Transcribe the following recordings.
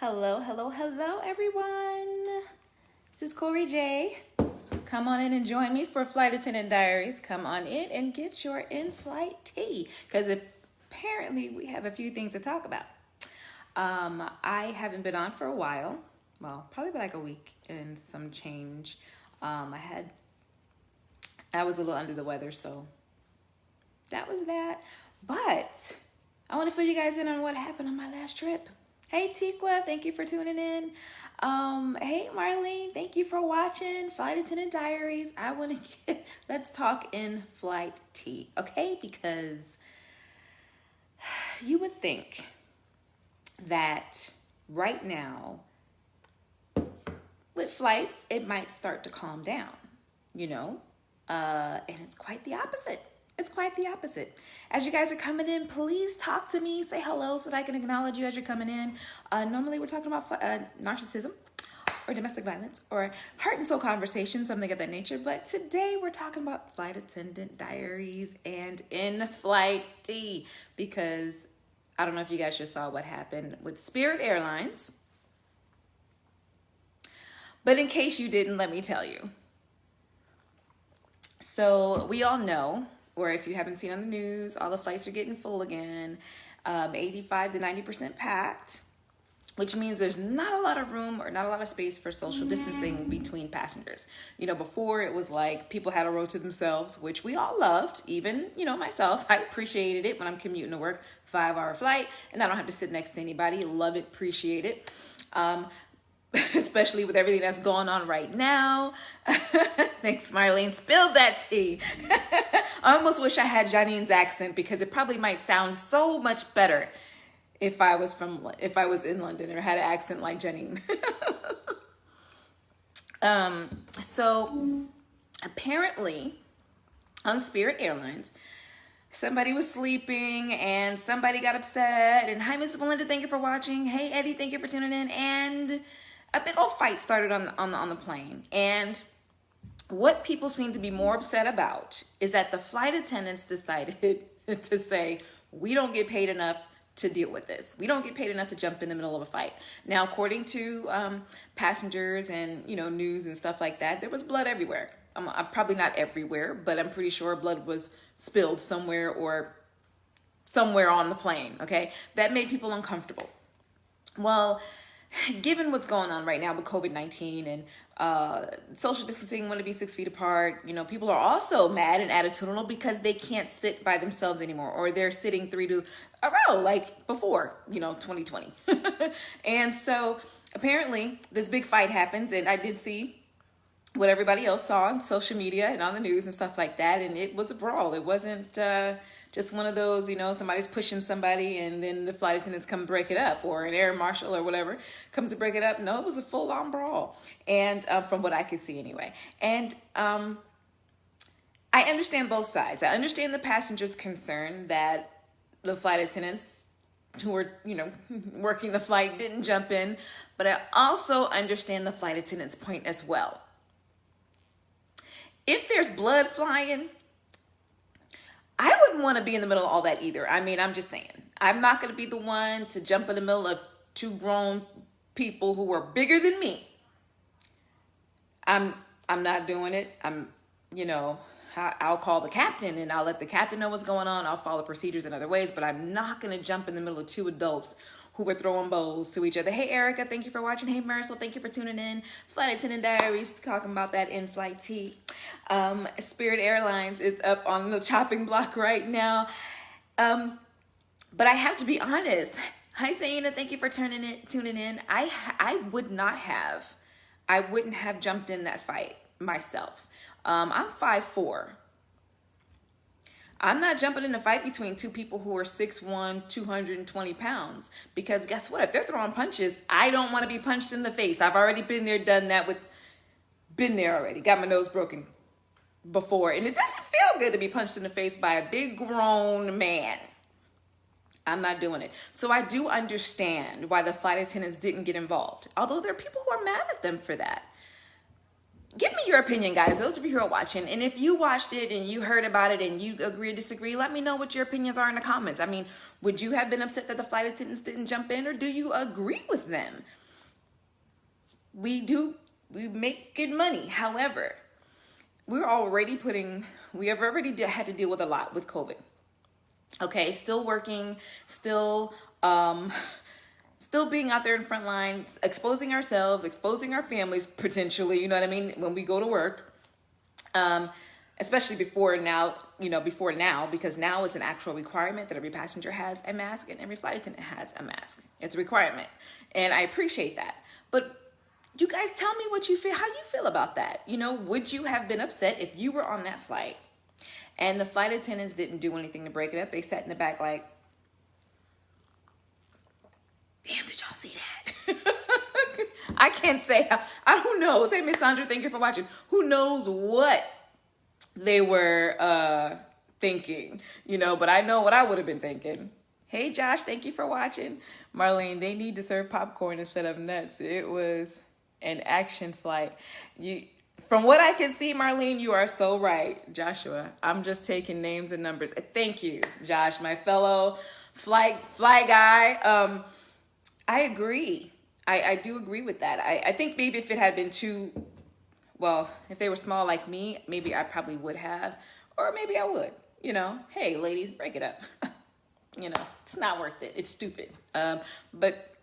Hello, hello, hello, everyone. This is Corey J. Come on in and join me for Flight Attendant Diaries. Come on in and get your in-flight tea, because apparently we have a few things to talk about. I haven't been on for a while. Well, probably like a week and some change. I was a little under the weather, so that was that. But I want to fill you guys in on what happened on my last trip. Hey Tikwa, thank you for tuning in. Hey Marlene, thank you for watching Flight Attendant Diaries. Let's talk in flight tea, okay? Because you would think that right now with flights, it might start to calm down, and it's quite the opposite. It's quite the opposite. As you guys are coming in, please talk to me. Say hello so that I can acknowledge you as you're coming in. Normally we're talking about narcissism or domestic violence or heart and soul conversation, something of that nature. But today we're talking about Flight Attendant Diaries and in-flight tea, because I don't know if you guys just saw what happened with Spirit Airlines. But in case you didn't, let me tell you. So we all know, or if you haven't seen on the news, all the flights are getting full again, 85 to 90% packed, which means there's not a lot of room or not a lot of space for social distancing between passengers. Before it was like people had a row to themselves, which we all loved, even, myself. I appreciated it when I'm commuting to work, 5-hour flight, and I don't have to sit next to anybody. Love it, appreciate it. Especially with everything that's going on right now. Thanks, Marlene. Spilled that tea. I almost wish I had Janine's accent, because it probably might sound so much better if I was in London or had an accent like Janine. So apparently on Spirit Airlines, somebody was sleeping and somebody got upset. And hi, Miss Melinda, thank you for watching. Hey, Eddie, thank you for tuning in. And a big old fight started on the plane. And what people seem to be more upset about is that the flight attendants decided to say, we don't get paid enough to deal with this. We don't get paid enough to jump in the middle of a fight. Now, according to passengers and news and stuff like that, there was blood everywhere. Probably not everywhere, but I'm pretty sure blood was spilled somewhere or somewhere on the plane. Okay, that made people uncomfortable. Well, given what's going on right now with COVID-19 and social distancing, want to be 6 feet apart, people are also mad and attitudinal because they can't sit by themselves anymore, or they're sitting 3 to a row like before, 2020. And so apparently this big fight happens, and I did see what everybody else saw on social media and on the news and stuff like that, and it was a brawl. It wasn't just one of those, somebody's pushing somebody and then the flight attendants come break it up, or an air marshal or whatever comes to break it up. No, it was a full-on brawl, and from what I could see anyway. And I understand both sides. I understand the passengers' concern that the flight attendants who were, working the flight didn't jump in, but I also understand the flight attendants' point as well. If there's blood flying, I wouldn't want to be in the middle of all that either. I mean, I'm just saying, I'm not going to be the one to jump in the middle of 2 grown people who are bigger than me. I'm not doing it. I'll call the captain and I'll let the captain know what's going on. I'll follow procedures in other ways, but I'm not going to jump in the middle of 2 adults who were throwing bowls to each other. Hey, Erica, thank you for watching. Hey, Marisol, thank you for tuning in. Flight Attendant Diaries, talking about that in-flight tea. Spirit Airlines is up on the chopping block right now. But I have to be honest. Hi, Zaina, thank you for tuning in. I wouldn't have jumped in that fight myself. I'm 5'4". I'm not jumping in a fight between 2 people who are 6'1", 220 pounds, because guess what? If they're throwing punches, I don't want to be punched in the face. I've already been there, done that, been there already. Got my nose broken before, and it doesn't feel good to be punched in the face by a big grown man. I'm not doing it. So I do understand why the flight attendants didn't get involved, although there are people who are mad at them for that. give me your opinion, guys, those of you who are watching. And if you watched it and you heard about it and you agree or disagree, let me know what your opinions are in the comments. I mean, would you have been upset that the flight attendants didn't jump in, or do you agree with them? We make good money. However, we have already had to deal with a lot with COVID. Okay, still working, still being out there in front lines, exposing ourselves, exposing our families potentially, you know what I mean, when we go to work. Especially before now, because now it's an actual requirement that every passenger has a mask and every flight attendant has a mask. It's a requirement. And I appreciate that. But you guys tell me what you feel, how you feel about that. Would you have been upset if you were on that flight and the flight attendants didn't do anything to break it up? They sat in the back like, damn, did y'all see that? I can't say, I don't know. Say, Miss Sandra, thank you for watching. Who knows what they were thinking, but I know what I would have been thinking. Hey, Josh, thank you for watching. Marlene, they need to serve popcorn instead of nuts. It was an action flight. From what I can see, Marlene, you are so right. Joshua, I'm just taking names and numbers. Thank you, Josh, my fellow fly guy. I agree. I do agree with that. I think maybe if it had been if they were small like me, maybe I probably would have, or maybe I would, hey, ladies, break it up. It's not worth it. It's stupid. But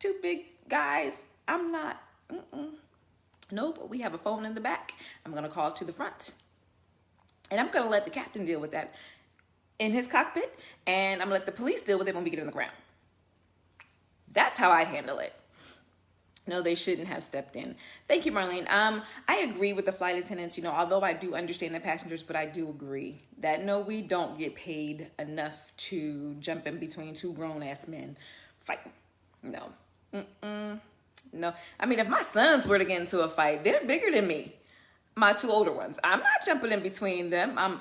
two big guys, I'm not, Nope, we have a phone in the back. I'm going to call to the front. And I'm going to let the captain deal with that in his cockpit. And I'm going to let the police deal with it when we get on the ground. That's how I'd handle it. No, they shouldn't have stepped in. Thank you, Marlene. I agree with the flight attendants, although I do understand the passengers, but I do agree that no, we don't get paid enough to jump in between two grown-ass men fighting. No. No. I mean, if my sons were to get into a fight, they're bigger than me. My two older ones. I'm not jumping in between them. I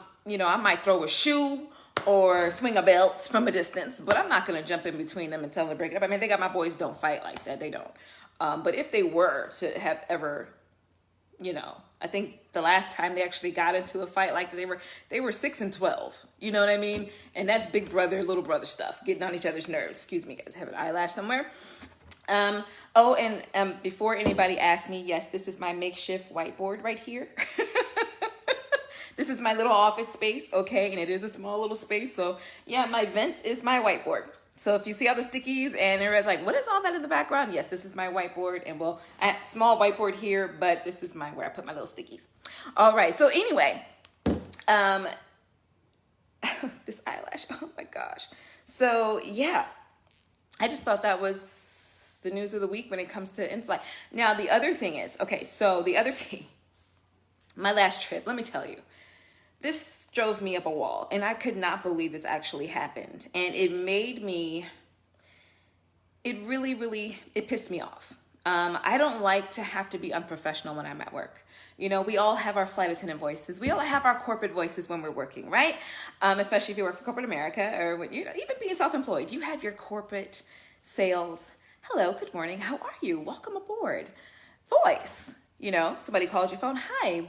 might throw a shoe or swing a belt from a distance, but I'm not going to jump in between them and tell them to break it up. I mean, they got my boys don't fight like that. They don't. But if they were to have ever, I think the last time they actually got into a fight like that, they were 6 and 12. You know what I mean? And that's big brother, little brother stuff, getting on each other's nerves. Excuse me, guys, I have an eyelash somewhere. Before anybody asks me, yes, this is my makeshift whiteboard right here. This is my little office space, okay? And it is a small little space. So yeah, my vent is my whiteboard. So if you see all the stickies and everybody's like, what is all that in the background? Yes, this is my whiteboard. And I have a small whiteboard here, but this is where I put my little stickies. All right, so anyway, this eyelash, oh my gosh. So yeah, I just thought that was the news of the week when it comes to in-flight. Now, the other thing is, my last trip, let me tell you, this drove me up a wall, and I could not believe this actually happened. And it pissed me off. I don't like to have to be unprofessional when I'm at work. We all have our flight attendant voices. We all have our corporate voices when we're working, right? Especially if you work for corporate America or even being self-employed. You have your corporate sales. Hello, good morning. How are you? Welcome aboard. Voice. Somebody calls your phone. Hi,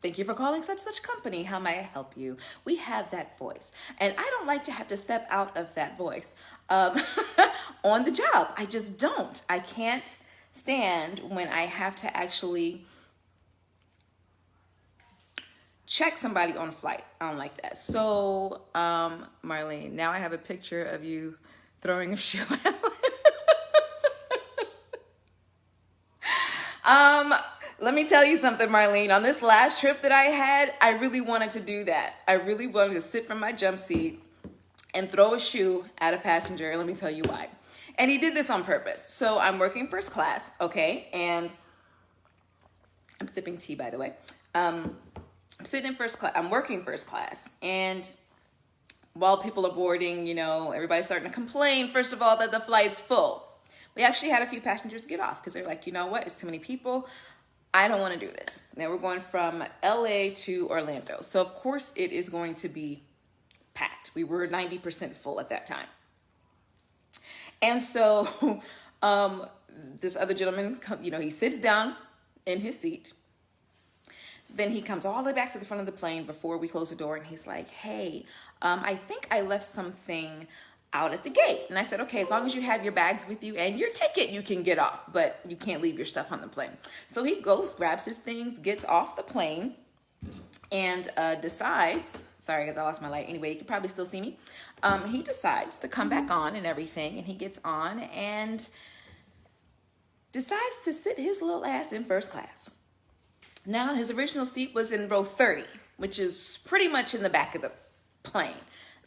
thank you for calling such company. How may I help you? We have that voice. And I don't like to have to step out of that voice on the job. I just don't. I can't stand when I have to actually check somebody on flight. I don't like that. So, Marlene, now I have a picture of you throwing a shoe at me. Let me tell you something, Marlene. On this last trip that I had, I really wanted to do that. I really wanted to sit from my jump seat and throw a shoe at a passenger. Let me tell you why. And he did this on purpose. So I'm working first class, okay? And I'm sipping tea, by the way. I'm sitting in first class. I'm working first class. And while people are boarding, everybody's starting to complain, first of all, that the flight's full. We actually had a few passengers get off because they're like, you know what? It's too many people. I don't want to do this. Now we're going from LA to Orlando. So of course it is going to be packed. We were 90% full at that time. And so this other gentleman, he sits down in his seat then he comes all the way back to the front of the plane before we close the door, and he's like, hey, I think I left something out at the gate. And I said, okay, as long as you have your bags with you and your ticket, you can get off, but you can't leave your stuff on the plane. So he goes, grabs his things, gets off the plane, and decides, sorry guys, I lost my light. Anyway, you can probably still see me. He decides to come back on and everything, and he gets on and decides to sit his little ass in first class. Now, his original seat was in row 30, which is pretty much in the back of the plane,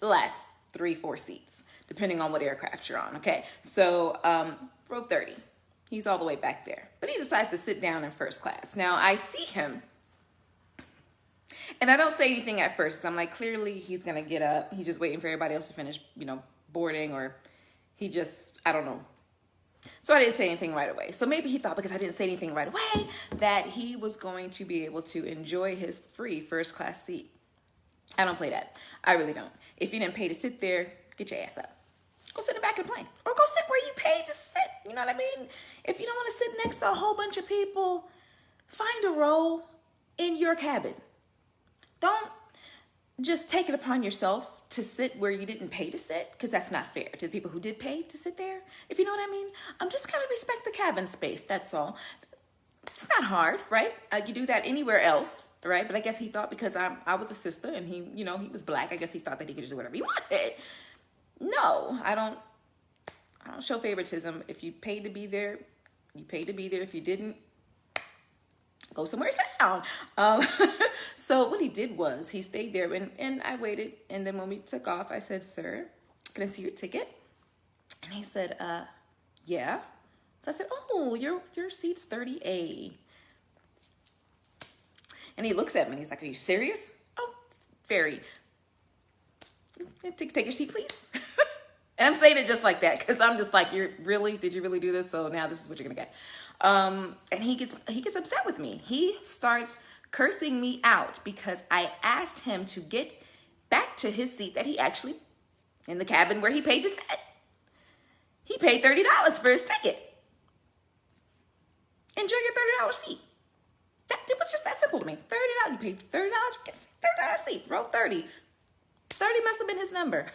the last 3-4 seats, depending on what aircraft you're on, okay? So, row 30, he's all the way back there. But he decides to sit down in first class. Now, I see him, and I don't say anything at first. I'm like, clearly he's gonna get up. He's just waiting for everybody else to finish, boarding, or he just, I don't know. So I didn't say anything right away. So maybe he thought because I didn't say anything right away that he was going to be able to enjoy his free first class seat. I don't play that. I really don't. If you didn't pay to sit there, get your ass up. Go sit in the back of the plane. Or go sit where you paid to sit. You know what I mean? If you don't want to sit next to a whole bunch of people, find a row in your cabin. Don't just take it upon yourself to sit where you didn't pay to sit, because that's not fair to the people who did pay to sit there, if you know what I mean. Just kind of respect the cabin space, that's all. It's not hard, right? You do that anywhere else, right? But I guess he thought because I was a sister and he was black, I guess he thought that he could just do whatever he wanted. No, I don't show favoritism. If you paid to be there, you paid to be there. If you didn't, go somewhere down. So what he did was he stayed there and I waited. And then when we took off, I said, sir, can I see your ticket? And he said, yeah. So I said, oh, your seat's 30A. And he looks at me and he's like, are you serious? Oh, very. Take your seat, please. And I'm saying it just like that because I'm just like, did you really do this? So now this is what you're gonna get. And he gets upset with me. He starts cursing me out because I asked him to get back to his seat that he actually, in the cabin where he paid to sit. He paid $30 for his ticket. Enjoy your $30 seat. It was just that simple to me. $30. You paid $30, you get a $30 seat, row 30. 30 must have been his number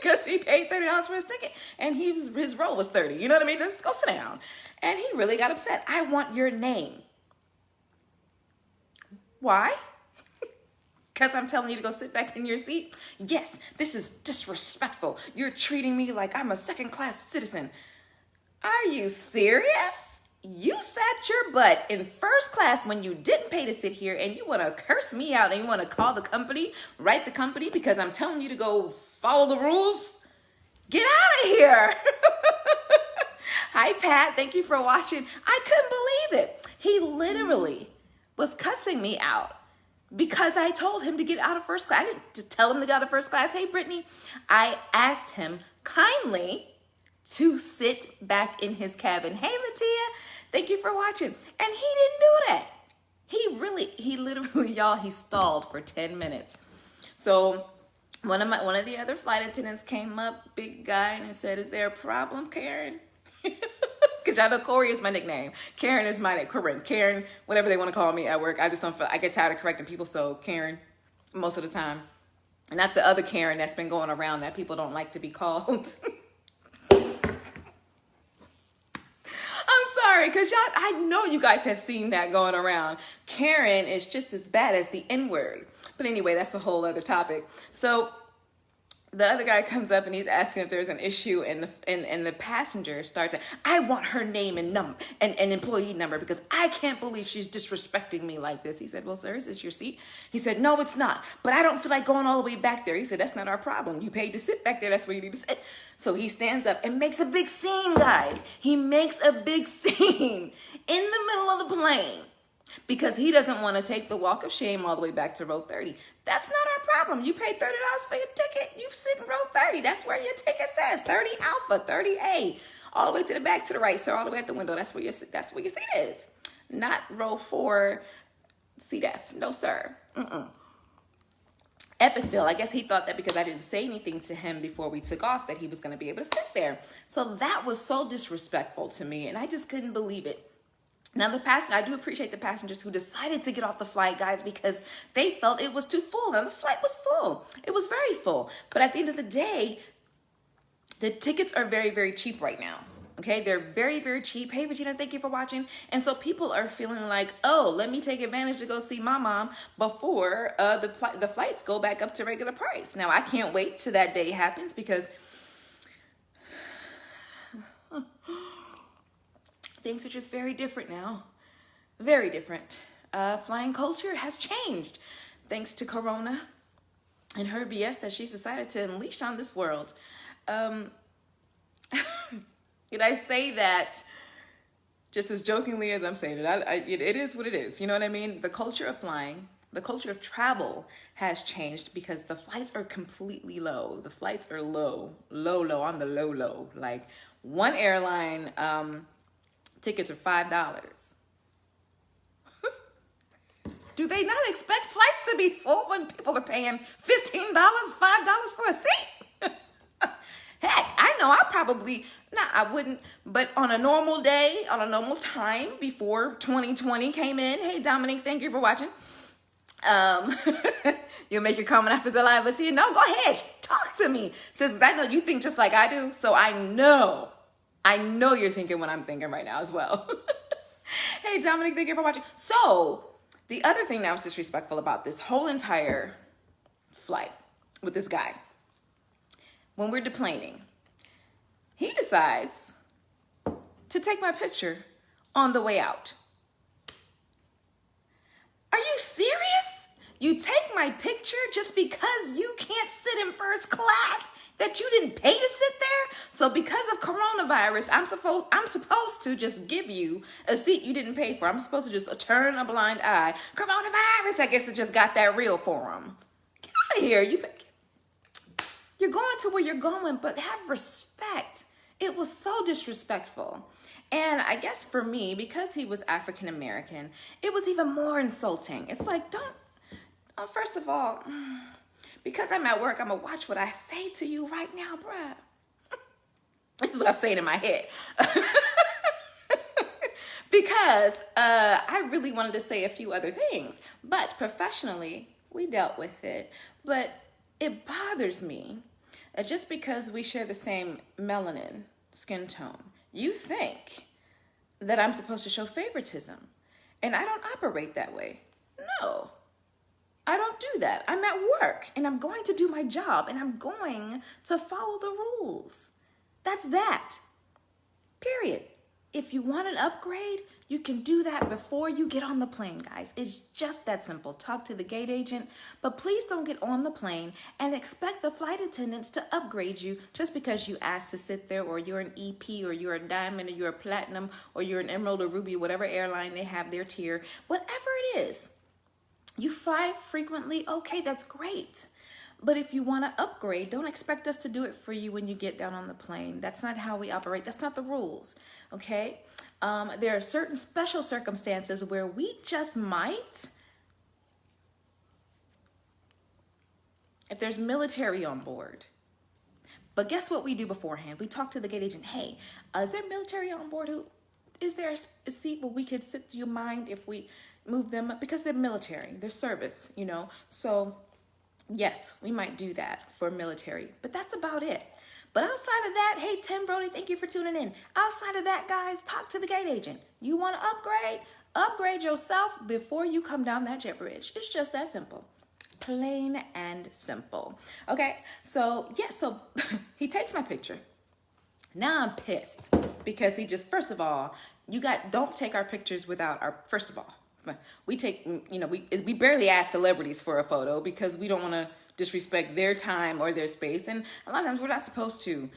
because he paid $30 for his ticket and his row was 30. You know what I mean? Just go sit down. And he really got upset. I want your name. Why? Because I'm telling you to go sit back in your seat? Yes, this is disrespectful. You're treating me like I'm a second-class citizen. Are you serious? You sat your butt in first class when you didn't pay to sit here and you want to curse me out and you want to call the company, write the company because I'm telling you to go follow the rules? Get out of here. Hi, Pat. Thank you for watching. I couldn't believe it. He literally was cussing me out because I told him to get out of first class. I didn't just tell him to get out of first class. Hey, Brittany, I asked him kindly to sit back in his cabin. Hey, Latia, thank you for watching. And he didn't do that. He literally, y'all, he stalled for 10 minutes. So one of the other flight attendants came up, big guy, and said, is there a problem, Karen? Because y'all know Corey is my nickname. Karen is my name. Karen, whatever they want to call me at work. I get tired of correcting people, so Karen, most of the time. Not the other Karen that's been going around that people don't like to be called. Sorry, because I know you guys have seen that going around. Karen is just as bad as the N-word. But anyway, that's a whole other topic. So the other guy comes up and he's asking if there's an issue, and the passenger starts saying, I want her name and number and employee number because I can't believe she's disrespecting me like this. He said, well, sir, is this your seat? He said, no, it's not, but I don't feel like going all the way back there. He said, that's not our problem. You paid to sit back there. That's where you need to sit. So he stands up and makes a big scene, guys. He makes a big scene in the middle of the plane because he doesn't want to take the walk of shame all the way back to row 30. That's not our problem. You paid $30 for your ticket. You sit in row 30. That's where your ticket says 30 Alpha, 30A, all the way to the back to the right, sir, all the way at the window. That's where your seat is. Not row 4, seat F. No, sir. Epicville. I guess he thought that because I didn't say anything to him before we took off that he was going to be able to sit there. So that was so disrespectful to me, and I just couldn't believe it. Now, I do appreciate the passengers who decided to get off the flight, guys, because they felt it was too full. Now, the flight was full. It was very full. But at the end of the day, the tickets are very, very cheap right now. Okay, they're very, very cheap. Hey, Regina, thank you for watching. And so people are feeling like, oh, let me take advantage to go see my mom before the flights go back up to regular price. Now, I can't wait till that day happens because things are just very different now. Very different. Flying culture has changed thanks to Corona and her BS that she's decided to unleash on this world. Did I say that just as jokingly as I'm saying it? It is what it is. You know what I mean? The culture of flying, the culture of travel has changed because the flights are completely low. The flights are low, on the low. Like one airline, tickets are $5. Do they not expect flights to be full when people are paying $15, $5 for a seat? Heck, I know I wouldn't, but on a normal day, on a normal time before 2020 came in, hey, Dominic, thank you for watching. You'll make your comment after the live. Let's hear. No, go ahead. Talk to me. Since I know you think just like I do, so I know you're thinking what I'm thinking right now as well. Hey, Dominic, thank you for watching. So, the other thing that was disrespectful about this whole entire flight with this guy, when we're deplaning, he decides to take my picture on the way out. Are you serious? You take my picture just because you can't sit in first class? That you didn't pay to sit there? So because of coronavirus, I'm supposed to just give you a seat you didn't pay for. I'm supposed to just turn a blind eye. Coronavirus, I guess it just got that real for him. Get out of here. You're going to where you're going, but have respect. It was so disrespectful. And I guess for me, because he was African American, it was even more insulting. It's like, first of all, because I'm at work, I'm going to watch what I say to you right now, bruh. This is what I'm saying in my head. Because I really wanted to say a few other things. But professionally, we dealt with it. But it bothers me that just because we share the same melanin skin tone, you think that I'm supposed to show favoritism. And I don't operate that way. No. I don't do that. I'm at work and I'm going to do my job and I'm going to follow the rules. That's that. Period. If you want an upgrade, you can do that before you get on the plane, guys. It's just that simple. Talk to the gate agent, but please don't get on the plane and expect the flight attendants to upgrade you just because you asked to sit there, or you're an EP, or you're a diamond, or you're a platinum, or you're an emerald or ruby, whatever airline they have their tier. Whatever it is. You fly frequently, okay, that's great. But if you want to upgrade, don't expect us to do it for you when you get down on the plane. That's not how we operate. That's not the rules, okay? There are certain special circumstances where we just might, if there's military on board. But guess what we do beforehand? We talk to the gate agent. Hey, is there military on board? Is there a seat where we could sit? Do you mind if we move them up? Because they're military, they're service, you know? So yes, we might do that for military, but that's about it. But outside of that, hey, Tim Brody, thank you for tuning in. Outside of that, guys, talk to the gate agent. You want to upgrade yourself before you come down that jet bridge. It's just that simple. Plain and simple. Okay, so yeah, so he takes my picture. Now I'm pissed because he just, first of all, don't take our pictures without our, first of all, we take, we barely ask celebrities for a photo because we don't want to disrespect their time or their space. And a lot of times we're not supposed to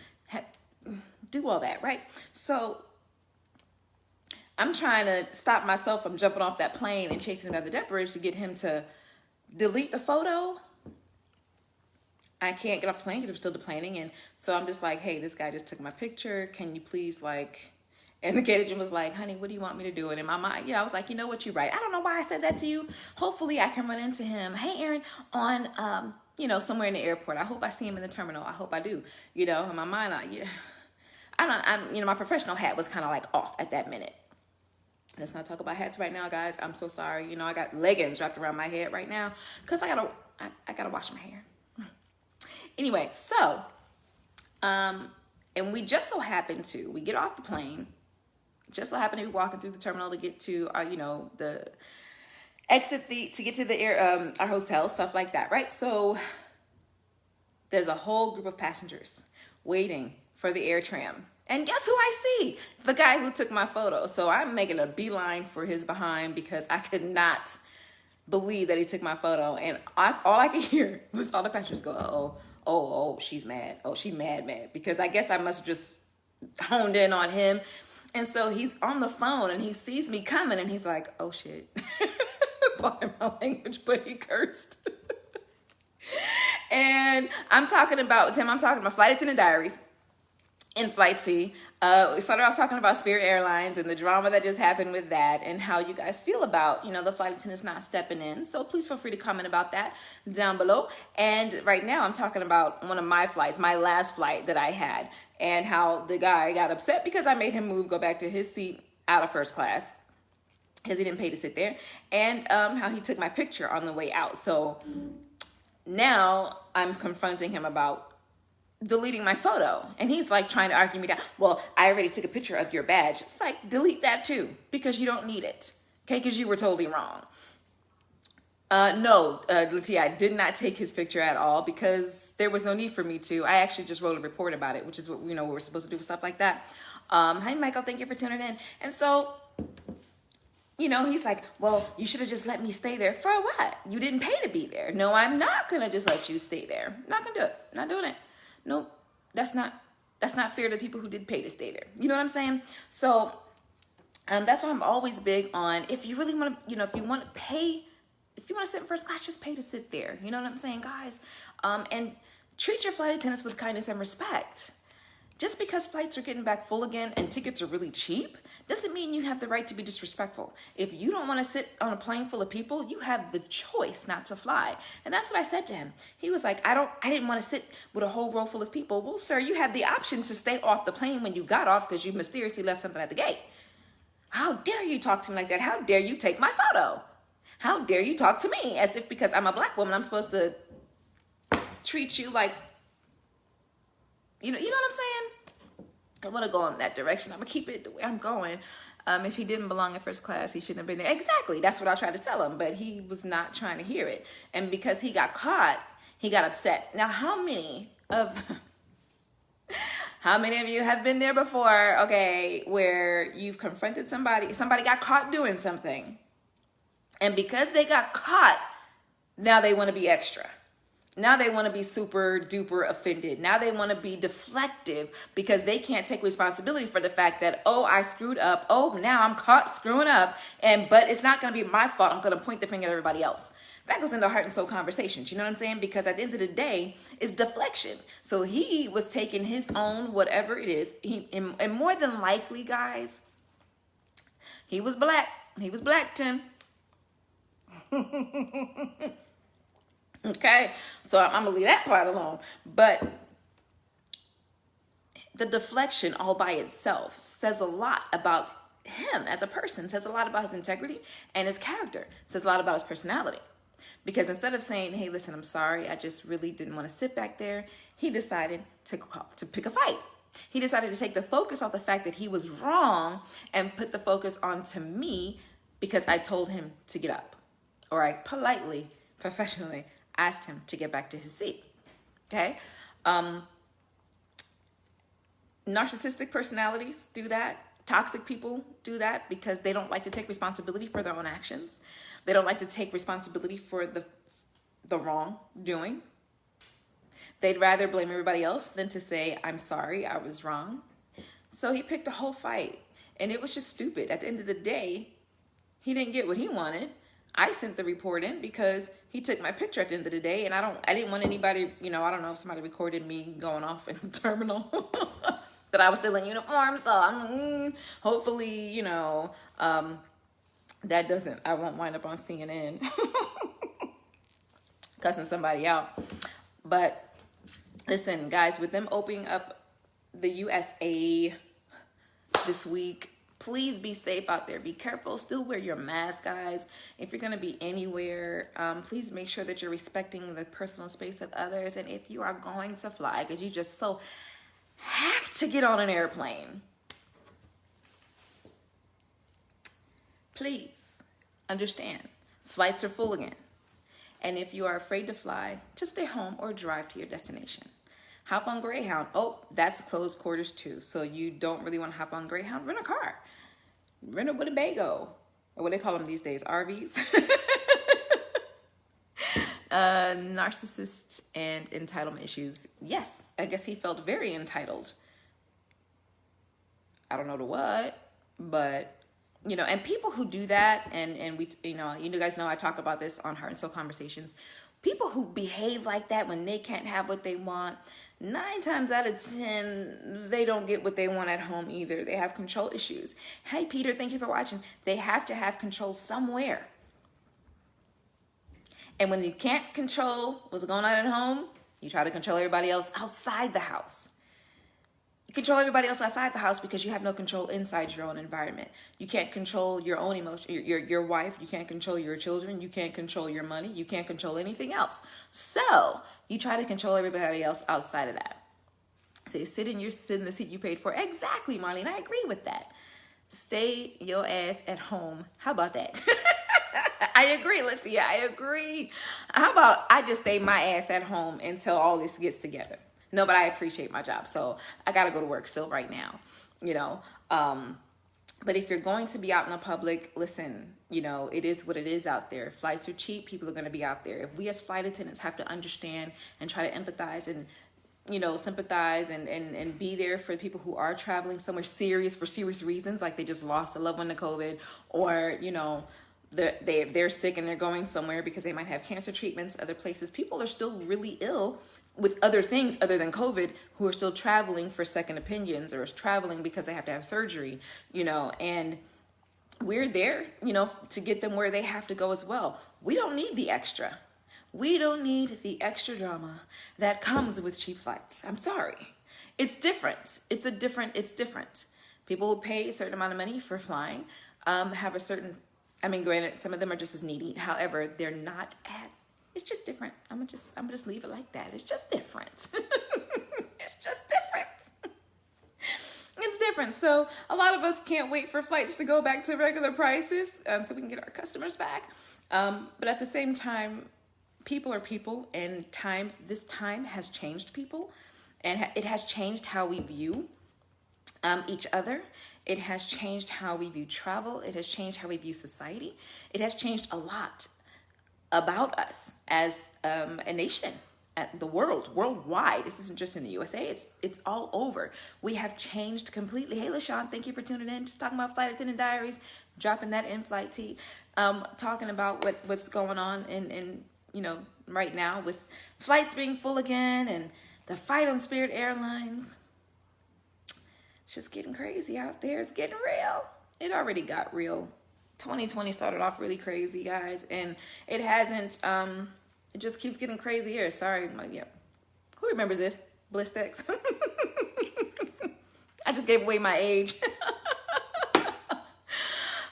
do all that, right? So I'm trying to stop myself from jumping off that plane and chasing another jet bridge to get him to delete the photo. I can't get off the plane because we're still deplaning. And so I'm just like, hey, this guy just took my picture. Can you please and the gate agent was like, honey, what do you want me to do? And in my mind, I was like, you know what, you're right. I don't know why I said that to you. Hopefully I can run into him. Hey, Aaron, on, somewhere in the airport. I hope I see him in the terminal. I hope I do. In my mind, my professional hat was kind of like off at that minute. Let's not talk about hats right now, guys. I'm so sorry. You know, I got leggings wrapped around my head right now because I gotta wash my hair. Anyway, so and we just so happen to, we get off the plane, just so happen to be walking through the terminal to get to our, you know, the exit to get to the air, our hotel, stuff like that, right? So there's a whole group of passengers waiting for the air tram. And guess who I see? The guy who took my photo. So I'm making a beeline for his behind because I could not believe that he took my photo. And all I could hear was all the passengers go, oh, she's mad. Oh, she mad. Because I guess I must have just honed in on him. And so he's on the phone and he sees me coming and he's like, oh shit. Pardon my language, but he cursed. And I'm talking about Flight Attendant Diaries in Flight C. We started off talking about Spirit Airlines and the drama that just happened with that and how you guys feel about, you know, the flight attendants not stepping in. So please feel free to comment about that down below. And right now I'm talking about one of my flights, my last flight that I had, and how the guy got upset because I made him go back to his seat out of first class because he didn't pay to sit there, and how he took my picture on the way out. So now I'm confronting him about deleting my photo, and he's like trying to argue me down. Well, I already took a picture of your badge. It's like, delete that too, because you don't need it, okay? Because you were totally wrong. No, Latia, I did not take his picture at all because there was no need for me to. I actually just wrote a report about it, which is what, you know, what we're supposed to do with stuff like that. Hi, Michael, thank you for tuning in. And so, you know, he's like, well, you should have just let me stay there. For what? You didn't pay to be there. No, I'm not going to just let you stay there. Not going to do it. Not doing it. Nope. That's not fair to the people who did pay to stay there. You know what I'm saying? So that's why I'm always big on, if you really want to, you know, if you want to pay, if you want to sit in first class, just pay to sit there. You know what I'm saying, guys? And treat your flight attendants with kindness and respect. Just because flights are getting back full again and tickets are really cheap doesn't mean you have the right to be disrespectful. If you don't want to sit on a plane full of people, you have the choice not to fly. And that's what I said to him. He was like, I didn't want to sit with a whole row full of people. Well, sir, you had the option to stay off the plane when you got off because you mysteriously left something at the gate. How dare you talk to me like that? How dare you take my photo? How dare you talk to me as if because I'm a black woman, I'm supposed to treat you like, you know what I'm saying? I want to go in that direction. I'm going to keep it the way I'm going. If he didn't belong in first class, he shouldn't have been there. Exactly. That's what I tried to tell him, but he was not trying to hear it. And because he got caught, he got upset. Now, how many of you have been there before, okay, where you've confronted somebody got caught doing something, and because they got caught, now they want to be extra. Now they want to be super duper offended. Now they want to be deflective because they can't take responsibility for the fact that, oh, I screwed up. Oh, now I'm caught screwing up. But it's not going to be my fault. I'm going to point the finger at everybody else. That goes into heart and soul conversations. You know what I'm saying? Because at the end of the day, it's deflection. So he was taking his own, whatever it is. And more than likely, guys, he was black. He was black, Tim. Okay, so I'm gonna leave that part alone. But the deflection all by itself says a lot about him as a person, says a lot about his integrity and his character, says a lot about his personality. Because instead of saying, hey, listen, I'm sorry, I just really didn't want to sit back there, he decided to pick a fight. He decided to take the focus off the fact that he was wrong and put the focus onto me because I told him to get up. Or I politely, professionally asked him to get back to his seat. Okay? Narcissistic personalities do that. Toxic people do that because they don't like to take responsibility for their own actions. They don't like to take responsibility for the wrongdoing. They'd rather blame everybody else than to say, I'm sorry, I was wrong. So he picked a whole fight, and it was just stupid. At the end of the day, he didn't get what he wanted. I sent the report in because he took my picture at the end of the day, and I didn't want anybody, I don't know if somebody recorded me going off in the terminal, but I was still in uniform, so hopefully, that I won't wind up on CNN cussing somebody out. But listen, guys, with them opening up the USA this week, Please be safe out there. Be careful. Still wear your mask, guys. If you're going to be anywhere, please make sure that you're respecting the personal space of others. And if you are going to fly, because you just so have to get on an airplane, please understand, flights are full again. And if you are afraid to fly, just stay home or drive to your destination. Hop on Greyhound. Oh, that's closed quarters too. So you don't really want to hop on Greyhound. Rent a car. Rent a Winnebago. Or what they call them these days, RVs. Narcissist and entitlement issues. Yes, I guess he felt very entitled. I don't know to what, but you know, and people who do that, and we, you guys know I talk about this on Heart and Soul Conversations. People who behave like that when they can't have what they want, 9 times out of 10, they don't get what they want at home either. They have control issues. Hey, Peter, thank you for watching. They have to have control somewhere. And when you can't control what's going on at home, you try to control everybody else outside the house. You control everybody else outside the house because you have no control inside your own environment. You can't control your own emotion, your wife. You can't control your children. You can't control your money. You can't control anything else. So you try to control everybody else outside of that. So you sit in the seat you paid for. Exactly, Marlene. I agree with that. Stay your ass at home. How about that? I agree, Latia. I agree. How about I just stay my ass at home until all this gets together? No, but I appreciate my job. So I got to go to work still right now, you know. But if you're going to be out in the public, listen, you know, it is what it is out there. Flights are cheap. People are going to be out there. If we as flight attendants have to understand and try to empathize and, you know, sympathize and be there for people who are traveling somewhere serious for serious reasons, like they just lost a loved one to COVID, or, you know, they're sick and they're going somewhere because they might have cancer treatments, other places. People are still really ill with other things other than COVID, who are still traveling for second opinions or traveling because they have to have surgery, you know, and we're there, you know, to get them where they have to go as well. We don't need the extra. We don't need the extra drama that comes with cheap flights. I'm sorry. It's different. It's different. People who pay a certain amount of money for flying have a certain, I mean, granted, some of them are just as needy. However, they're not at, it's just different. I'm gonna just leave it like that. It's just different. It's just different. It's different. So a lot of us can't wait for flights to go back to regular prices so we can get our customers back. But at the same time, people are people, and this time has changed people, and it has changed how we view each other. It has changed how we view travel. It has changed how we view society. It has changed a lot about us as a nation, at the worldwide. This isn't just in the USA. It's all over. We have changed completely. Hey, LaShawn, thank you for tuning in. Just talking about Flight Attendant Diaries, dropping that in-flight tea, talking about what's going on in you know, right now with flights being full again and the fight on Spirit Airlines. It's just getting crazy out there. It's getting real. It already got real. 2020 started off really crazy, guys, and it hasn't, it just keeps getting crazier. Sorry, yeah. Who remembers this? Blistex. I just gave away my age.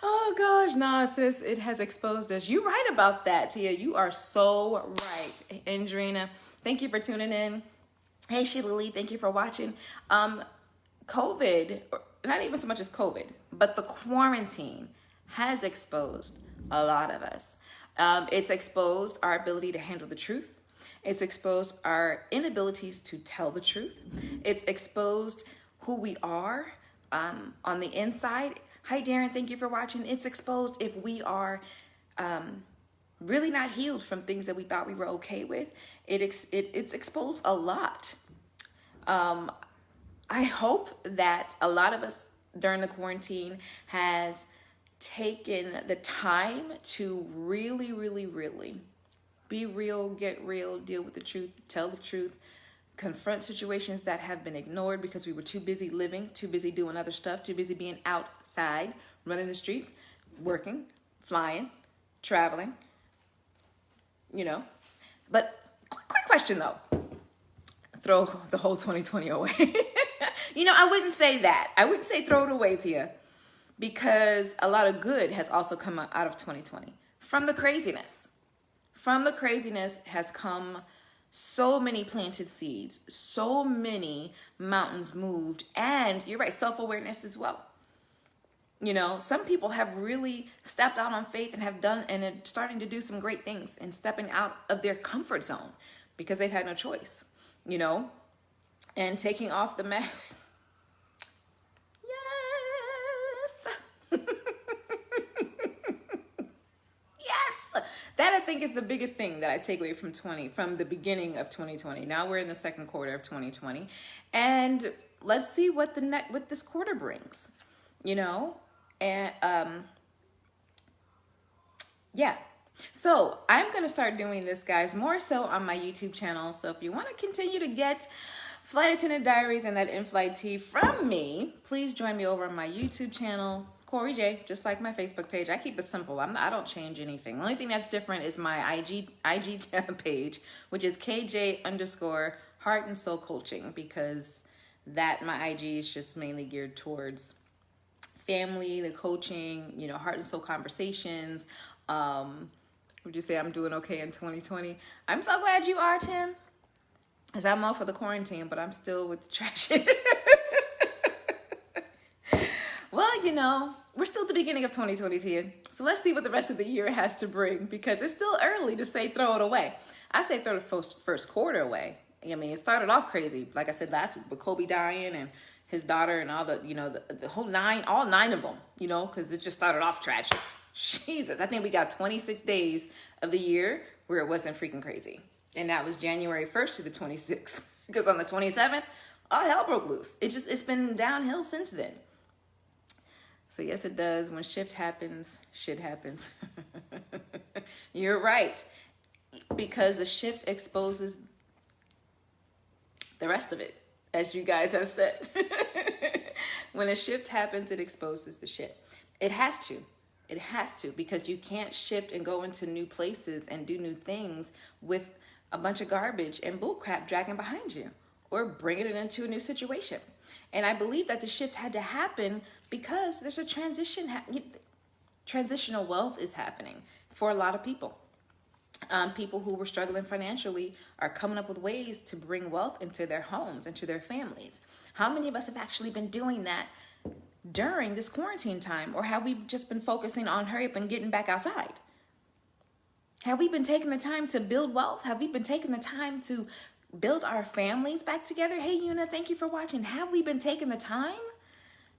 Oh gosh, nah, sis, it has exposed us. You're right about that, Tia. You are so right. Andrina, thank you for tuning in. Hey, Sheila Lee, thank you for watching. COVID, not even so much as COVID, but the quarantine has exposed a lot of us. It's exposed our ability to handle the truth. It's exposed our inabilities to tell the truth. It's exposed who we are on the inside. Hi, Darren. Thank you for watching. It's exposed if we are really not healed from things that we thought we were okay with. It's exposed a lot. I hope that a lot of us during the quarantine has taken the time to really, really, really be real, get real, deal with the truth, tell the truth, confront situations that have been ignored because we were too busy living, too busy doing other stuff, too busy being outside, running the streets, working, flying, traveling, you know. But quick question though, throw the whole 2020 away. You know, I wouldn't say that. I wouldn't say throw it away to you. because a lot of good has also come out of 2020 from the craziness. From the craziness has come so many planted seeds, so many mountains moved, and you're right, self-awareness as well. You know, some people have really stepped out on faith and have done and are starting to do some great things and stepping out of their comfort zone because they've had no choice, you know, and taking off the mask. Yes. Yes. That I think is the biggest thing that I take away from the beginning of 2020. Now we're in the second quarter of 2020, and let's see what what this quarter brings, you know, and yeah. So I'm gonna start doing this, guys, more so on my YouTube channel. So if you want to continue to get Flight Attendant Diaries and that in-flight tea from me, please join me over on my YouTube channel, Corey J, just like my Facebook page. I keep it simple. I don't change anything. The only thing that's different is my IG page, which is KJ_ Heart and Soul Coaching, because my IG is just mainly geared towards family, the coaching, you know, heart and soul conversations. Would you say I'm doing okay in 2020? I'm so glad you are, Tim. Because I'm off for the quarantine, but I'm still with the trash. Well, you know, we're still at the beginning of 2022. So let's see what the rest of the year has to bring, because it's still early to say throw it away. I say throw the first quarter away. I mean, it started off crazy. Like I said last week with Kobe dying and his daughter and all the, you know, the whole all nine of them, you know, because it just started off tragic. Jesus, I think we got 26 days of the year where it wasn't freaking crazy. And that was January 1st to the 26th. Because on the 27th, all hell broke loose. It's been downhill since then. So yes, it does. When shift happens, shit happens. You're right. Because the shift exposes the rest of it, as you guys have said. When a shift happens, it exposes the shit. It has to. It has to, because you can't shift and go into new places and do new things with a bunch of garbage and bullcrap dragging behind you, or bringing it into a new situation. And I believe that the shift had to happen because there's a transition. Transitional wealth is happening for a lot of people. People who were struggling financially are coming up with ways to bring wealth into their homes, into their families. How many of us have actually been doing that during this quarantine time? Or have we just been focusing on hurry up and getting back outside? Have we been taking the time to build wealth? Have we been taking the time to build our families back together? Hey, Una, thank you for watching. Have we been taking the time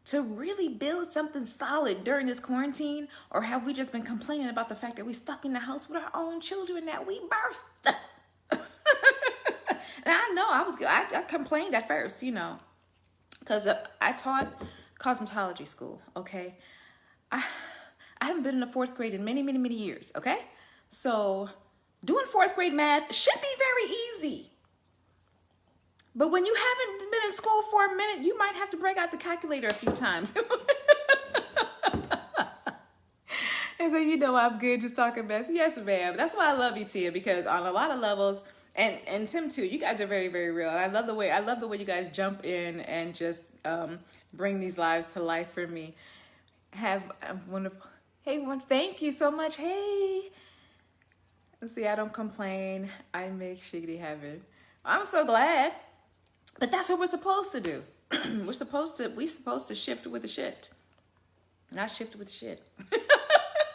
to really build something solid during this quarantine? Or have we just been complaining about the fact that we're stuck in the house with our own children that we birthed? And I know I complained at first, you know, because I taught cosmetology school, okay? I haven't been in the fourth grade in many, many, many years, okay? So doing fourth grade math should be very easy. But when you haven't been in school for a minute, you might have to break out the calculator a few times. And so, you know, I'm good just talking mess. Yes, ma'am. That's why I love you, Tia, because on a lot of levels, and Tim too, you guys are very, very real. And I love the way you guys jump in and just bring these lives to life for me. Have a wonderful, thank you so much. Hey. See, I don't complain. I make shiggity heaven. I'm so glad. But that's what we're supposed to do. We're supposed to shift with the shift. Not shift with the shit.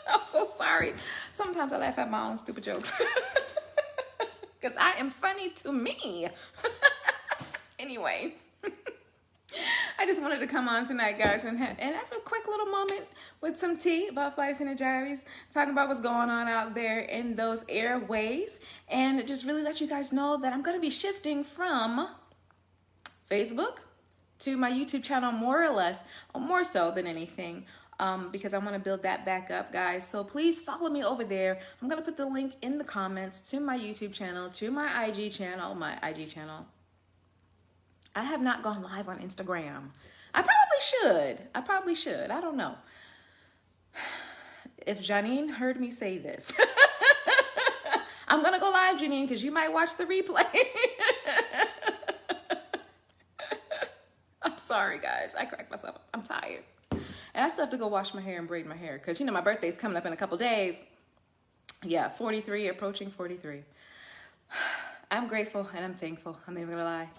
I'm so sorry. Sometimes I laugh at my own stupid jokes. Because I am funny to me. Anyway. I just wanted to come on tonight, guys, and have a quick little moment with some tea about Flight Attendant Diaries, talking about what's going on out there in those airways, and just really let you guys know that I'm going to be shifting from Facebook to my YouTube channel, more or less, or more so than anything, because I want to build that back up, guys. So please follow me over there. I'm going to put the link in the comments to my YouTube channel, to my IG channel, I have not gone live on Instagram. I probably should. I don't know. If Janine heard me say this, I'm going to go live, Janine, because you might watch the replay. I'm sorry, guys. I cracked myself up. I'm tired. And I still have to go wash my hair and braid my hair because, my birthday's coming up in a couple days. Yeah, 43, approaching 43. I'm grateful and I'm thankful. I'm not even going to lie.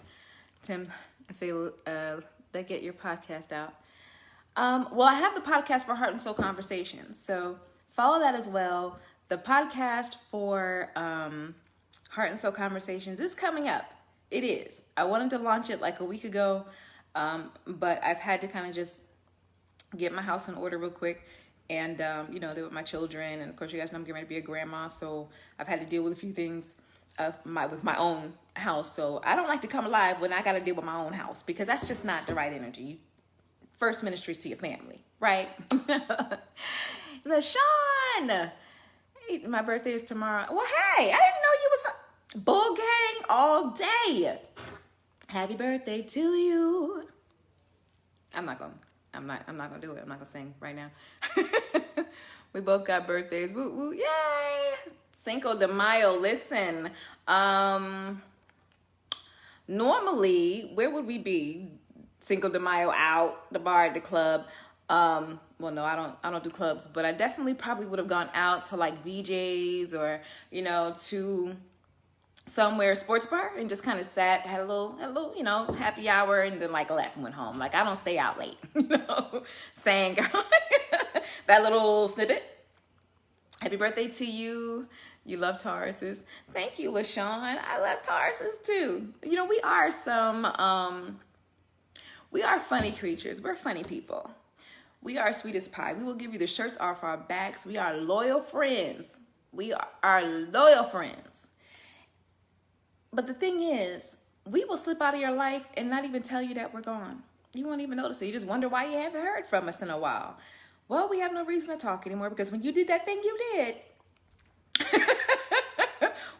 Tim, I say, get your podcast out. Well, I have the podcast for Heart and Soul Conversations. So follow that as well. The podcast for Heart and Soul Conversations is coming up. It is. I wanted to launch it like a week ago, but I've had to kind of just get my house in order real quick and, deal with my children. And of course, you guys know I'm getting ready to be a grandma. So I've had to deal with a few things with my own house. So I don't like to come live when I got to deal with my own house because that's just not the right energy. First ministry is to your family, right? LaShawn, hey, my birthday is tomorrow. Well, hey, I didn't know you was bull gang all day. Happy birthday to you. I'm not gonna do it. I'm not gonna sing right now. We both got birthdays. Woo woo, yay! Cinco de Mayo. Listen, normally, where would we be? Cinco de Mayo out, the bar, at the club. Well, no, I don't do clubs, but I definitely probably would have gone out to like VJ's or, to somewhere, sports bar, and just kind of sat, had a little, happy hour, and then like left and went home. Like I don't stay out late, saying that little snippet. Happy birthday to you. You love Tauruses. Thank you, LaShawn. I love Tauruses too. We are funny creatures. We're funny people. We are sweet as pie. We will give you the shirts off our backs. We are loyal friends. We are loyal friends. But the thing is, we will slip out of your life and not even tell you that we're gone. You won't even notice it. You just wonder why you haven't heard from us in a while. Well, we have no reason to talk anymore because when you did that thing you did,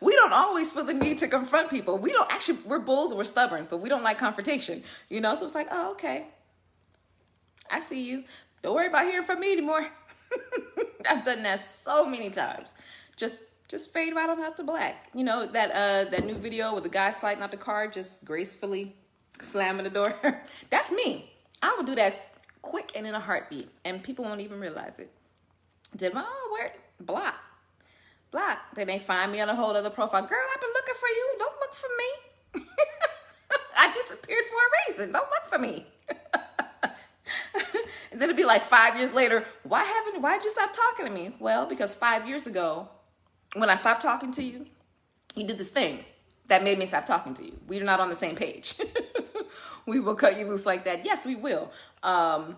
we don't always feel the need to confront people. We're bulls and we're stubborn, but we don't like confrontation, So it's like, oh, okay. I see you. Don't worry about hearing from me anymore. I've done that so many times. Just fade right on out to black. That new video with the guy sliding out the car, just gracefully slamming the door. That's me. I would do that quick and in a heartbeat, and people won't even realize it. Where? Block. Then they find me on a whole other profile. Girl, I've been looking for you. Don't look for me. I disappeared for a reason. Don't look for me. And then it'd be like 5 years later. Why'd you stop talking to me? Well, because 5 years ago, when I stopped talking to you, you did this thing that made me stop talking to you. We're not on the same page. We will cut you loose like that. Yes, we will. Well,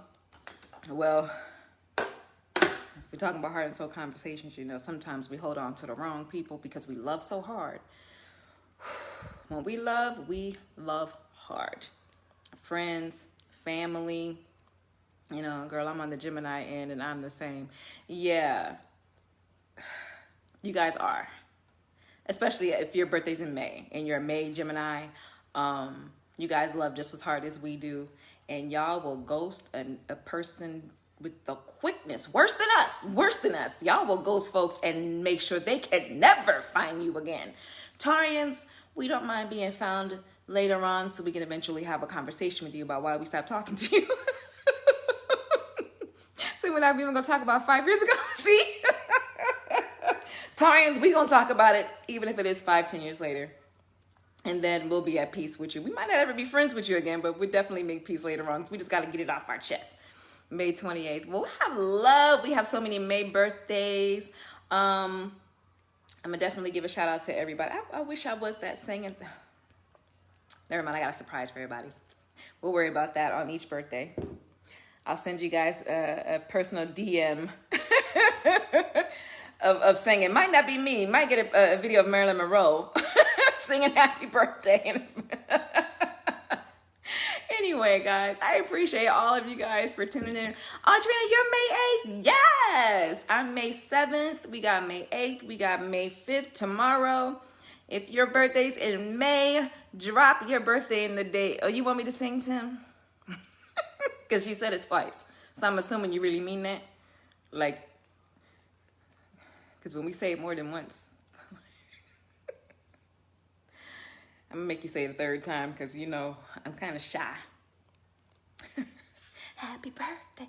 we're talking about heart and soul conversations. Sometimes we hold on to the wrong people because we love so hard. When we love hard. Friends, family. Girl, I'm on the Gemini end and I'm the same. Yeah. You guys are. Especially if your birthday's in May and you're a May Gemini. You guys love just as hard as we do. And y'all will ghost a person with the quickness, worse than us. Y'all will ghost folks and make sure they can never find you again. Taurians, we don't mind being found later on so we can eventually have a conversation with you about why we stopped talking to you. So we're not even going to talk about 5 years ago. See? Taurians, we going to talk about it even if it is 5-10 years later. And then we'll be at peace with you. We might not ever be friends with you again, but we'll definitely make peace later on. So we just got to get it off our chest. May 28th. Well, we have love. We have so many May birthdays. I'm going to definitely give a shout out to everybody. I wish I was that singing. Never mind. I got a surprise for everybody. We'll worry about that on each birthday. I'll send you guys a personal DM of singing. Might not be me. Might get a video of Marilyn Monroe singing happy birthday. Anyway, guys, I appreciate all of you guys for tuning in. Audrina, you're May 8th. Yes, I'm May 7th. We got May 8th. We got May 5th tomorrow. If your birthday's in May, drop your birthday in the date. Oh, you want me to sing, Tim? Because you said it twice. So I'm assuming you really mean that. Like, because when we say it more than once, I'm going to make you say it a third time because, I'm kind of shy. Happy birthday.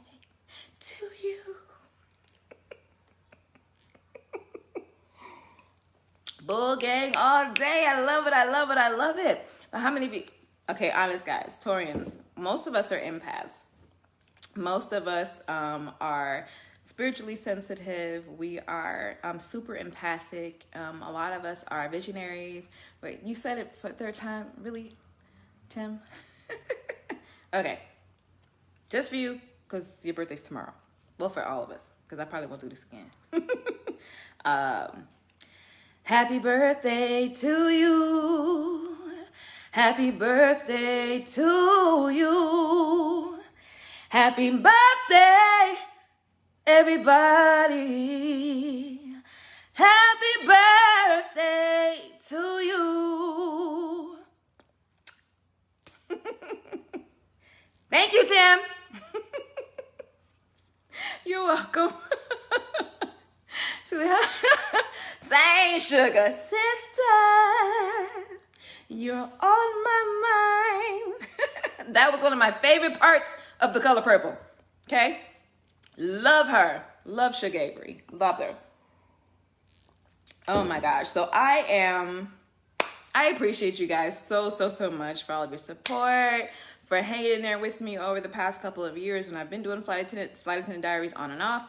to you. Bull gang all day. I love it. I love it. I love it. But how many of you, okay, honest guys, Taurians, most of us are empaths. Most of us are spiritually sensitive. We are super empathic. A lot of us are visionaries. Wait, you said it for a third time? Really, Tim? Okay. Just for you, because your birthday's tomorrow. Well, for all of us, because I probably won't do this again. Happy birthday to you. Happy birthday to you. Happy birthday, everybody. Happy birthday to you. Thank you, Tim. You're welcome. Say, sugar sister, you're on my mind. That was one of my favorite parts of The Color Purple. Okay? Love her. Love Sugar Avery. Love her. Oh my gosh. So I appreciate you guys so much for all of your support, for hanging in there with me over the past couple of years when I've been doing Flight Attendant Diaries on and off.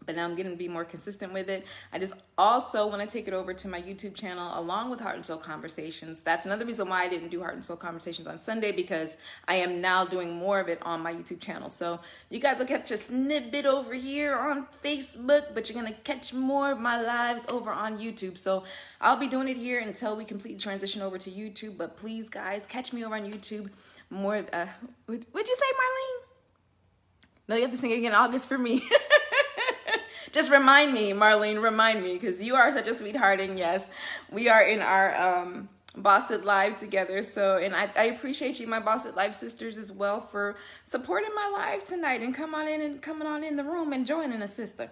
But now I'm going to be more consistent with it. I just also want to take it over to my YouTube channel along with Heart and Soul Conversations. That's another reason why I didn't do Heart and Soul Conversations on Sunday, because I am now doing more of it on my YouTube channel. So you guys will catch a snippet over here on Facebook, but you're going to catch more of my lives over on YouTube. So I'll be doing it here until we completely transition over to YouTube. But please, guys, catch me over on YouTube more. What'd you say, Marlene? No, you have to sing it again in August for me. Just remind me, Marlene, remind me, because you are such a sweetheart. And yes, we are in our Boss It Live together. So, and I appreciate you, my Boss It Live sisters, as well, for supporting my live tonight and coming on in the room and joining a sister.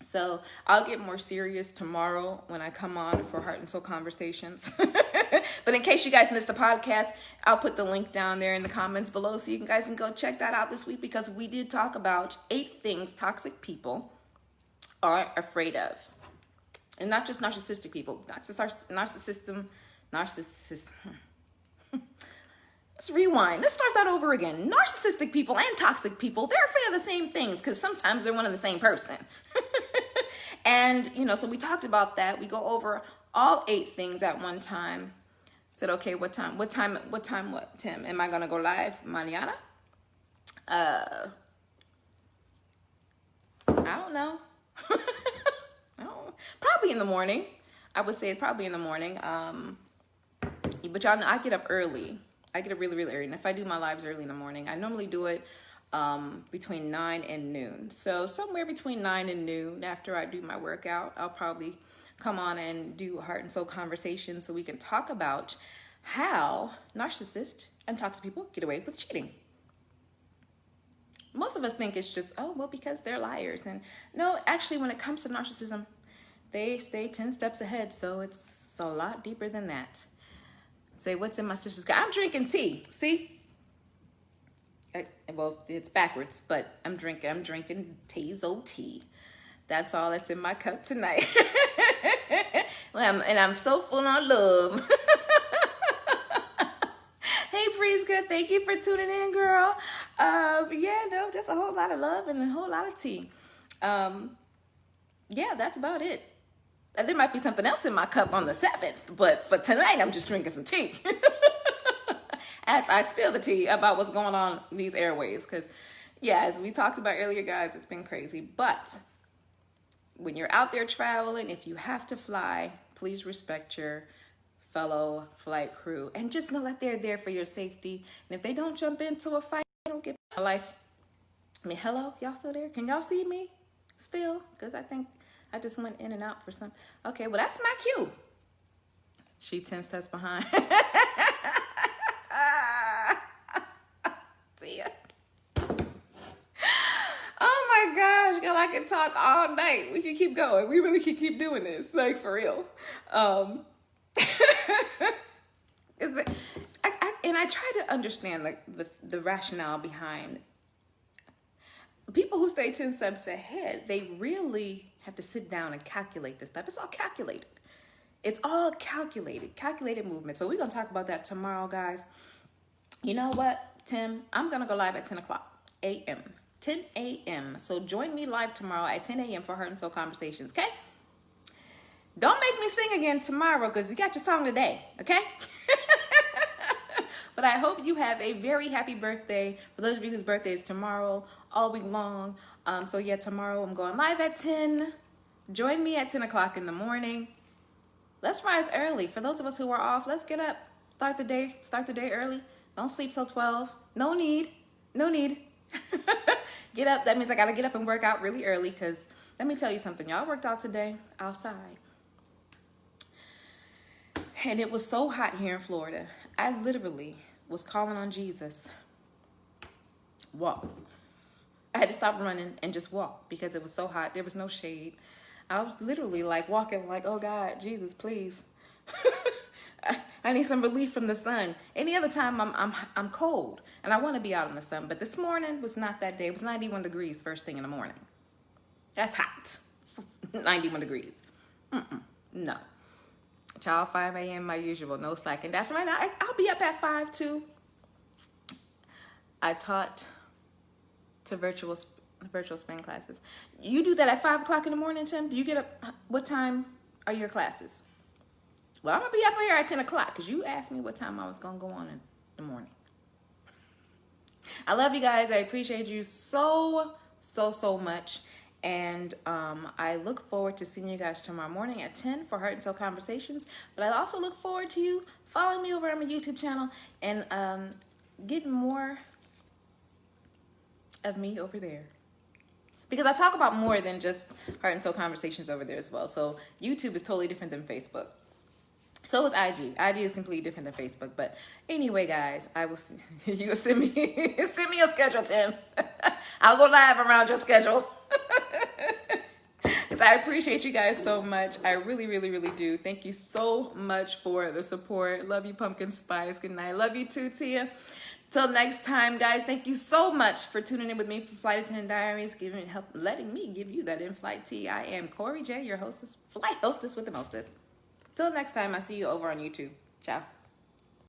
So I'll get more serious tomorrow when I come on for Heart and Soul Conversations. But in case you guys missed the podcast, I'll put the link down there in the comments below so you guys can go check that out this week, because we did talk about 8 things toxic people are afraid of. And not just narcissistic people, narcissism. Let's rewind. Let's start that over again. Narcissistic people and toxic people, they're afraid of the same things, because sometimes they're one and the same person. And, so we talked about that. We go over all 8 things at one time. Said, okay, what time, Tim? Am I going to go live mañana? I don't know. Probably in the morning. I would say probably in the morning. But y'all know I get up early. I get up really early. And if I do my lives early in the morning, I normally do it between 9 and noon. So somewhere between 9 and noon, after I do my workout, I'll probably come on and do Heart and Soul Conversations so we can talk about how narcissists and toxic people get away with cheating. Most of us think it's just, because they're liars. And no, actually, when it comes to narcissism, they stay 10 steps ahead. So it's a lot deeper than that. Say, what's in my sister's cup? I'm drinking tea. See? Well, it's backwards, but I'm drinking Tazo tea. That's all that's in my cup tonight. And I'm so full on love. Hey, Friska, thank you for tuning in, girl. Just a whole lot of love and a whole lot of tea. That's about it. There might be something else in my cup on the 7th, but for tonight, I'm just drinking some tea. As I spill the tea about what's going on in these airways. Because, as we talked about earlier, guys, it's been crazy. But when you're out there traveling, if you have to fly, please respect your fellow flight crew. And just know that they're there for your safety. And if they don't jump into a fight, they don't get my life. Hello? Y'all still there? Can y'all see me still? Because I think I just went in and out for some. Okay, well, that's my cue. She 10 steps behind. See ya. Oh my gosh, girl, I can talk all night. We can keep going. We really can keep doing this, like, for real. And I try to understand, like, the rationale behind people who stay 10 steps ahead, they really have to sit down and calculate this stuff. It's all calculated. It's all calculated movements. But we're going to talk about that tomorrow, guys. You know what, Tim? I'm going to go live at 10 o'clock a.m. 10 a.m. So join me live tomorrow at 10 a.m. for Heart and Soul Conversations, okay? Don't make me sing again tomorrow because you got your song today, okay? But I hope you have a very happy birthday. For those of you whose birthday is tomorrow, all week long. So yeah, tomorrow I'm going live at 10. Join me at 10 o'clock in the morning. Let's rise early. For those of us who are off, let's get up. Start the day early. Don't sleep till 12. No need. Get up. That means I got to get up and work out really early because let me tell you something. Y'all worked out today outside. And it was so hot here in Florida. I literally was calling on Jesus. Walk. I had to stop running and just walk because it was so hot. There was no shade. I was literally like walking like, oh God, Jesus, please. I need some relief from the sun. Any other time I'm cold and I want to be out in the sun. But this morning was not that day. It was 91 degrees first thing in the morning. That's hot. 91 degrees. No. Child, 5 a.m. my usual, no slacking. That's right. I'll be up at 5 too. I taught to virtual spin classes. You do that at 5 o'clock in the morning, Tim? Do you get up? What time are your classes? Well, I'm gonna be up here at 10 o'clock because you asked me what time I was gonna go on in the morning. I love you guys. I appreciate you so much. And I look forward to seeing you guys tomorrow morning at 10 for Heart and Soul Conversations. But I also look forward to you following me over on my YouTube channel and getting more of me over there. Because I talk about more than just Heart and Soul Conversations over there as well. So YouTube is totally different than Facebook. So is IG. IG is completely different than Facebook. But anyway, guys, I will. You send me your schedule, Tim. I'll go live around your schedule. Because I appreciate you guys so much. I really do. Thank you so much for the support. Love you, Pumpkin Spice. Good night. Love you too, Tia. Till next time, guys. Thank you so much for tuning in with me for Flight Attendant Diaries, letting me give you that in-flight tea. I am Corey J, your hostess, flight hostess with the mostest. Till next time, I see you over on YouTube. Ciao.